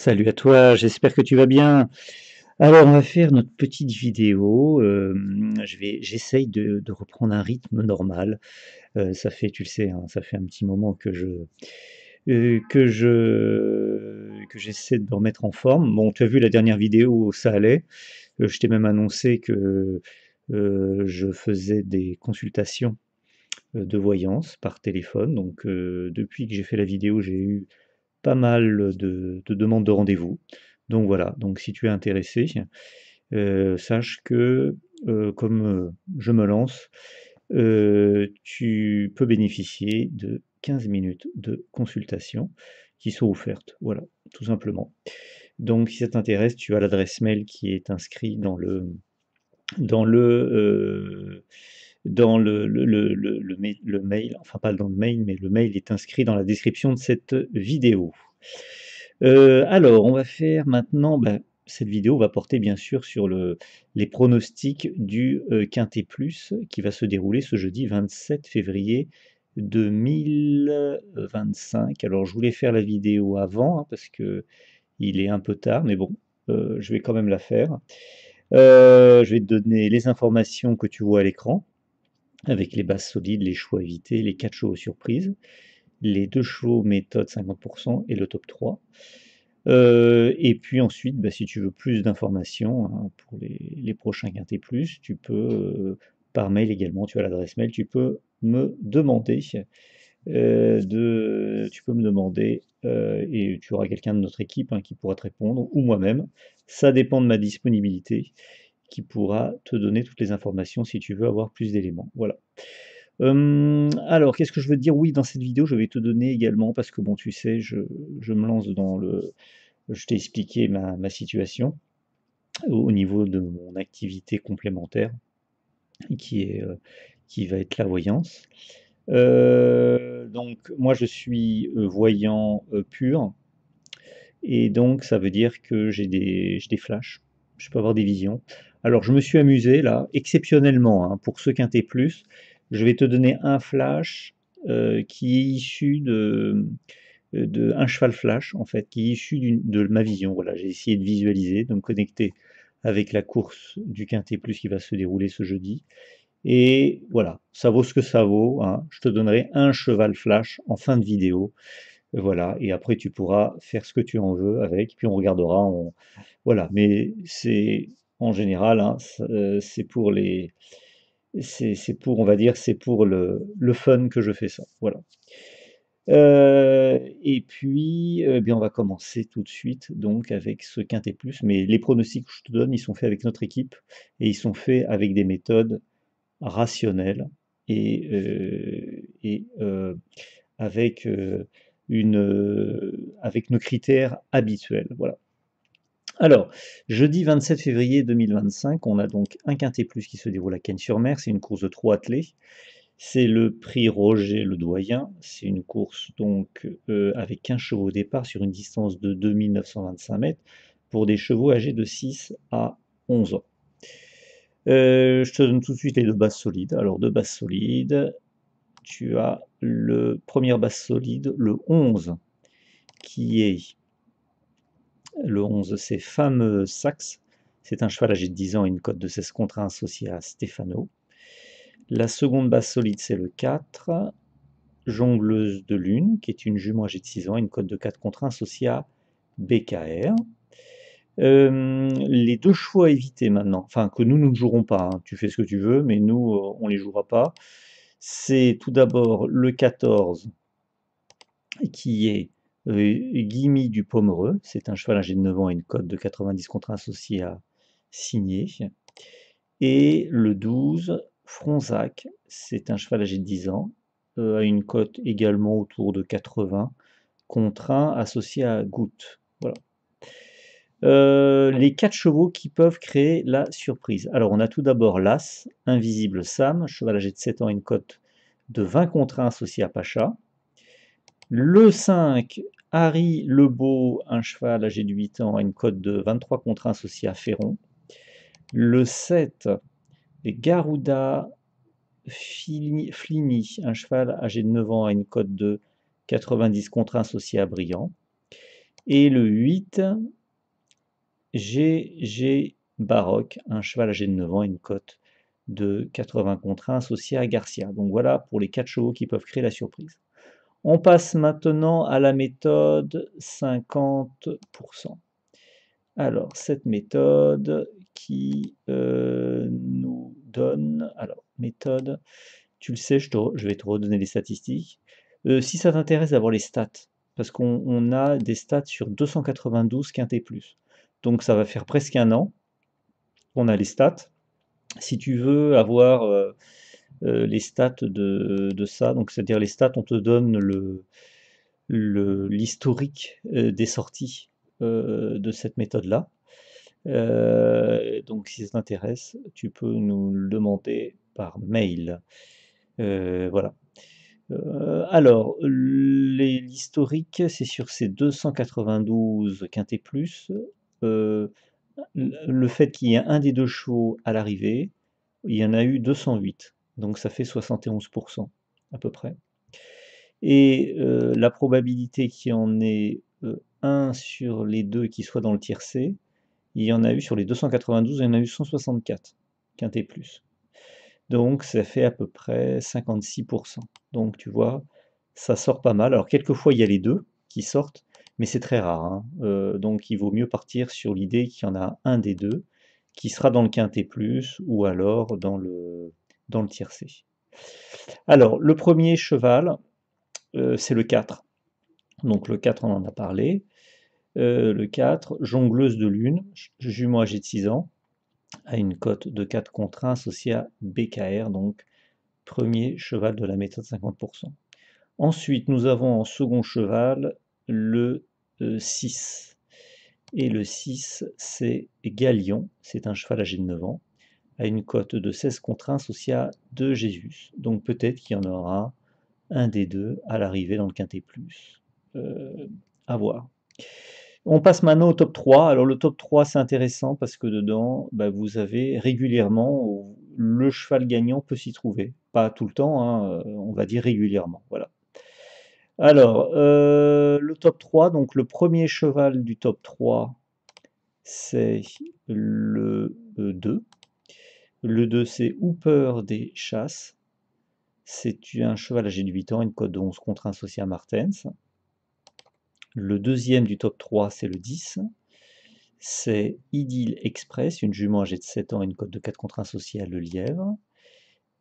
Salut à toi, j'espère que tu vas bien. Alors, on va faire notre petite vidéo. J'essaye de reprendre un rythme normal. Ça fait, tu le sais, hein, ça fait un petit moment que j'essaie de me remettre en forme. Bon, tu as vu la dernière vidéo, ça allait. Je t'ai même annoncé que je faisais des consultations de voyance par téléphone. Donc, depuis que j'ai fait la vidéo, j'ai eu pas mal de demandes de rendez-vous. Donc voilà, donc si tu es intéressé, sache que comme je me lance, tu peux bénéficier de 15 minutes de consultation qui sont offertes. Voilà, tout simplement. Donc si ça t'intéresse, tu as l'adresse mail qui est inscrite dans le, le mail, enfin pas dans le mail, mais le mail est inscrit dans la description de cette vidéo. Alors, on va faire maintenant, cette vidéo va porter bien sûr sur les pronostics du Quintet Plus qui va se dérouler ce jeudi 27 février 2025. Alors, je voulais faire la vidéo avant hein, parce que il est un peu tard, mais bon, je vais quand même la faire. Je vais te donner les informations que tu vois à l'écran avec les bases solides, les choix évités, les 4 chevaux surprises, les 2 chevaux méthode 50% et le top 3. Et puis ensuite, si tu veux plus d'informations hein, pour les prochains Quintet Plus, tu peux, par mail également, tu as l'adresse mail, tu peux me demander, et tu auras quelqu'un de notre équipe hein, qui pourra te répondre, ou moi-même. Ça dépend de ma disponibilité, qui pourra te donner toutes les informations si tu veux avoir plus d'éléments. Voilà. Alors, qu'est-ce que je veux te dire? Oui, dans cette vidéo, je vais te donner également, parce que bon, tu sais, je me lance dans je t'ai expliqué ma situation au niveau de mon activité complémentaire qui est, qui va être la voyance. Donc moi je suis, voyant, pur et donc ça veut dire que j'ai des flashs. Je peux avoir des visions. Alors je me suis amusé là, exceptionnellement, hein, pour ce quintet plus, je vais te donner un flash, qui est issu de un cheval flash en fait, qui est issu de ma vision. Voilà, j'ai essayé de visualiser, de me connecter avec la course du Quintet Plus qui va se dérouler ce jeudi. Et voilà, ça vaut ce que ça vaut, hein. Je te donnerai un cheval flash en fin de vidéo. Voilà, et après tu pourras faire ce que tu en veux avec, puis on regardera. Voilà, mais c'est en général, hein, c'est pour c'est pour, on va dire, c'est pour le fun que je fais ça. Voilà. Et puis, bien, on va commencer tout de suite donc avec ce quintet plus, mais les pronostics que je te donne, ils sont faits avec notre équipe et ils sont faits avec des méthodes rationnelles et avec, avec nos critères habituels, voilà. Alors, jeudi 27 février 2025, on a donc un quintet plus qui se déroule à Cagnes-sur-Mer, c'est une course de 3 attelés. C'est le prix Roger Le Doyen. C'est une course donc avec 15 chevaux au départ sur une distance de 2925 mètres pour des chevaux âgés de 6 à 11 ans. Je te donne tout de suite les deux bases solides. Alors, deux bases solides. Tu as le première base solide, le 11, qui est le 11, c'est Fameux Saxe. C'est un cheval âgé de 10 ans et une cote de 16 contre 1 associée à Stefano. La seconde base solide, c'est le 4, Jongleuse de Lune, qui est une jument âgée de 6 ans, une cote de 4 contre 1 associée à BKR. Les deux chevaux à éviter maintenant, enfin que nous ne jouerons pas, hein. Tu fais ce que tu veux, mais nous, on ne les jouera pas. C'est tout d'abord le 14, qui est Guimy du Pomereux. C'est un cheval âgé de 9 ans et une cote de 90 contre 1 associé à Signé. Et le 12, Fronzac, c'est un cheval âgé de 10 ans, à une cote également autour de 80 contre 1 associé à Goutte. Voilà. Les 4 chevaux qui peuvent créer la surprise. Alors, on a tout d'abord l'As, Invisible Sam, cheval âgé de 7 ans, une cote de 20 contre 1 associé à Pacha. Le 5, Harry Lebeau, un cheval âgé de 8 ans, une cote de 23 contre 1 associé à Ferron. Le 7, Garuda Flini, un cheval âgé de 9 ans, a une cote de 90 contre 1 associé à Briand. Et le 8, GG Baroque, un cheval âgé de 9 ans et une cote de 80 contre 1 associé à Garcia. Donc voilà pour les 4 chevaux qui peuvent créer la surprise. On passe maintenant à la méthode 50%. Alors, cette méthode qui nous donne... Alors, méthode, tu le sais, je vais te redonner les statistiques. Si ça t'intéresse d'avoir les stats, parce qu'on a des stats sur 292 quintés plus. Donc ça va faire presque un an qu'on a les stats. Si tu veux avoir les stats de ça, donc c'est-à-dire les stats, on te donne l'historique des sorties de cette méthode-là. Donc si ça t'intéresse, tu peux nous le demander par mail. Voilà. Alors, l'historique, c'est sur ces 292 quintés plus. euh, le fait qu'il y ait un des deux chevaux à l'arrivée, il y en a eu 208. Donc ça fait 71% à peu près. Et la probabilité qu'il y en ait un sur les deux qui soit dans le tiercé, il y en a eu sur les 292, il y en a eu 164 quintés plus. Donc ça fait à peu près 56%. Donc tu vois, ça sort pas mal. Alors quelquefois il y a les deux qui sortent, mais c'est très rare, hein. Donc il vaut mieux partir sur l'idée qu'il y en a un des deux qui sera dans le quintet plus ou alors dans le tiercé. Alors le premier cheval, c'est le 4. Donc le 4 on en a parlé. Le 4, jongleuse de lune, jument âgé de 6 ans, a une cote de 4 contre 1 associée à BKR, donc premier cheval de la méthode 50%. Ensuite, nous avons en second cheval le 6. Et le 6, c'est Galion, c'est un cheval âgé de 9 ans, a une cote de 16 contre 1 associée à 2 Jésus. Donc peut-être qu'il y en aura un des deux à l'arrivée dans le quintet plus. À voir. On passe maintenant au top 3. Alors le top 3, c'est intéressant parce que dedans, bah, vous avez régulièrement, le cheval gagnant peut s'y trouver. Pas tout le temps, hein, on va dire régulièrement. Voilà. Alors, le top 3, donc le premier cheval du top 3, c'est le 2. Le 2, c'est Hooper des Chasses. C'est un cheval âgé de 8 ans, une cote de 11 contre 1 associé à Martens. Le deuxième du top 3, c'est le 10. C'est Idylle Express, une jument âgée de 7 ans, une cote de 4 contre 1 associée à Le Lièvre.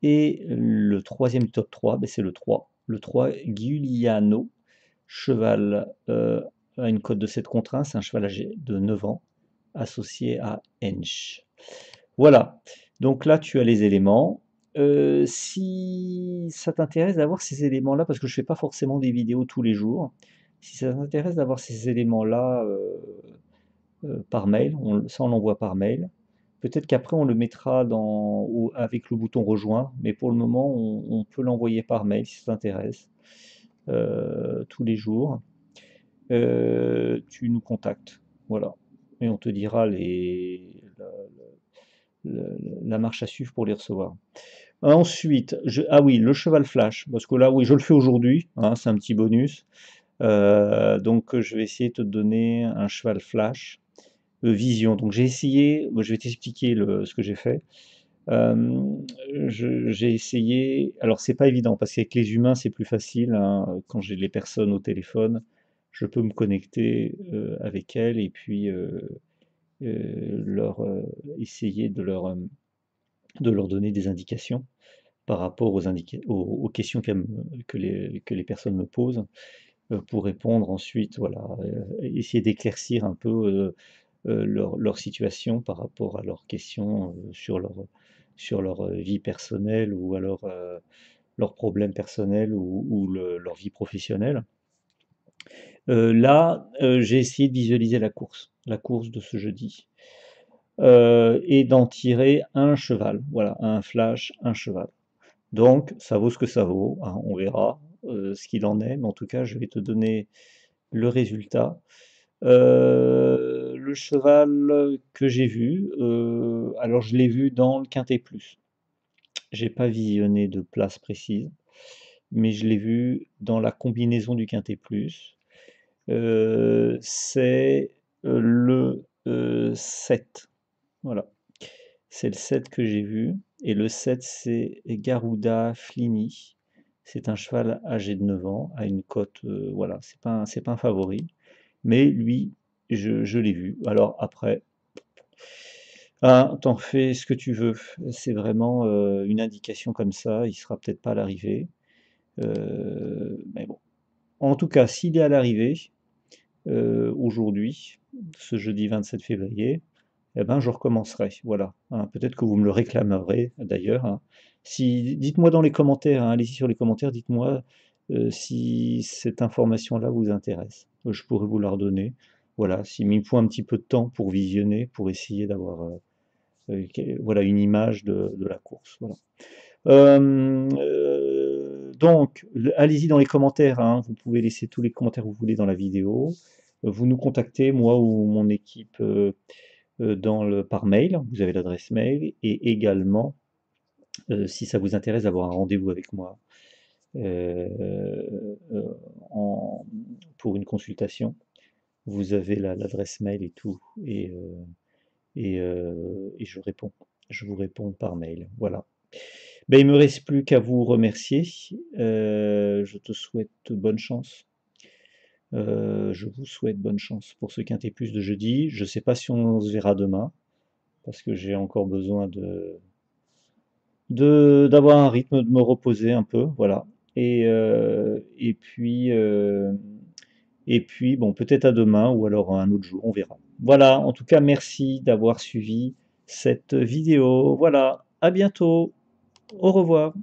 Et le troisième du top 3, ben c'est le 3. Le 3, Giuliano, cheval à une cote de 7 contre 1, c'est un cheval âgé de 9 ans, associé à Hensch. Voilà, donc là tu as les éléments. Si ça t'intéresse d'avoir ces éléments-là, parce que je ne fais pas forcément des vidéos tous les jours, si ça t'intéresse d'avoir ces éléments-là par mail, ça on l'envoie par mail. Peut-être qu'après on le mettra avec le bouton rejoindre, mais pour le moment on peut l'envoyer par mail si ça t'intéresse, tous les jours. Tu nous contactes, voilà, et on te dira la, la marche à suivre pour les recevoir. Ensuite, ah oui, le cheval flash, parce que là, oui, je le fais aujourd'hui, hein, c'est un petit bonus. Donc, je vais essayer de te donner un cheval flash, vision. Donc, j'ai essayé, je vais t'expliquer ce que j'ai fait. J'ai essayé, alors c'est pas évident, parce qu'avec les humains, c'est plus facile, hein, quand j'ai les personnes au téléphone, je peux me connecter avec elles et puis essayer de leur donner des indications par rapport aux questions que les personnes me posent pour répondre ensuite, voilà, essayer d'éclaircir un peu leur situation par rapport à leurs questions sur leur vie personnelle ou alors leurs problèmes personnels ou leur vie professionnelle. Là, j'ai essayé de visualiser la course de ce jeudi, et d'en tirer un cheval, voilà, un flash, un cheval. Donc, ça vaut ce que ça vaut, hein, on verra ce qu'il en est, mais en tout cas, je vais te donner le résultat. Le cheval que j'ai vu, alors je l'ai vu dans le quintet plus. J'ai pas visionné de place précise, mais je l'ai vu dans la combinaison du quintet plus. C'est le 7. Voilà. C'est le 7 que j'ai vu. Et le 7, c'est Garuda Flini. C'est un cheval âgé de 9 ans, à une cote, voilà, c'est pas un favori. Mais lui, je l'ai vu. Alors après, ah, t'en fais ce que tu veux. C'est vraiment une indication comme ça. Il sera peut-être pas à l'arrivée. Mais bon. En tout cas, s'il est à l'arrivée, aujourd'hui, ce jeudi 27 février, eh ben, je recommencerai. Voilà. Hein, peut-être que vous me le réclamerez d'ailleurs. Hein. Si, dites-moi dans les commentaires, hein, allez-y sur les commentaires, dites-moi si cette information-là vous intéresse. Je pourrais vous la redonner. Voilà, s'il me faut un petit peu de temps pour visionner, pour essayer d'avoir voilà, une image de la course. Voilà. Donc, allez-y dans les commentaires, hein, vous pouvez laisser tous les commentaires que vous voulez dans la vidéo. Vous nous contactez, moi ou mon équipe, par mail, vous avez l'adresse mail, et également, si ça vous intéresse d'avoir un rendez-vous avec moi euh, euh, en- pour une consultation, vous avez l'adresse mail et tout, et je réponds. Je vous réponds par mail. Voilà. Ben, il me reste plus qu'à vous remercier. Je te souhaite bonne chance. Je vous souhaite bonne chance pour ce Quintet Plus de jeudi. Je ne sais pas si on se verra demain, parce que j'ai encore besoin d'avoir un rythme, de me reposer un peu, voilà. Et puis bon, peut-être à demain ou alors un autre jour, on verra. Voilà, en tout cas, merci d'avoir suivi cette vidéo. Voilà, à bientôt. Au revoir.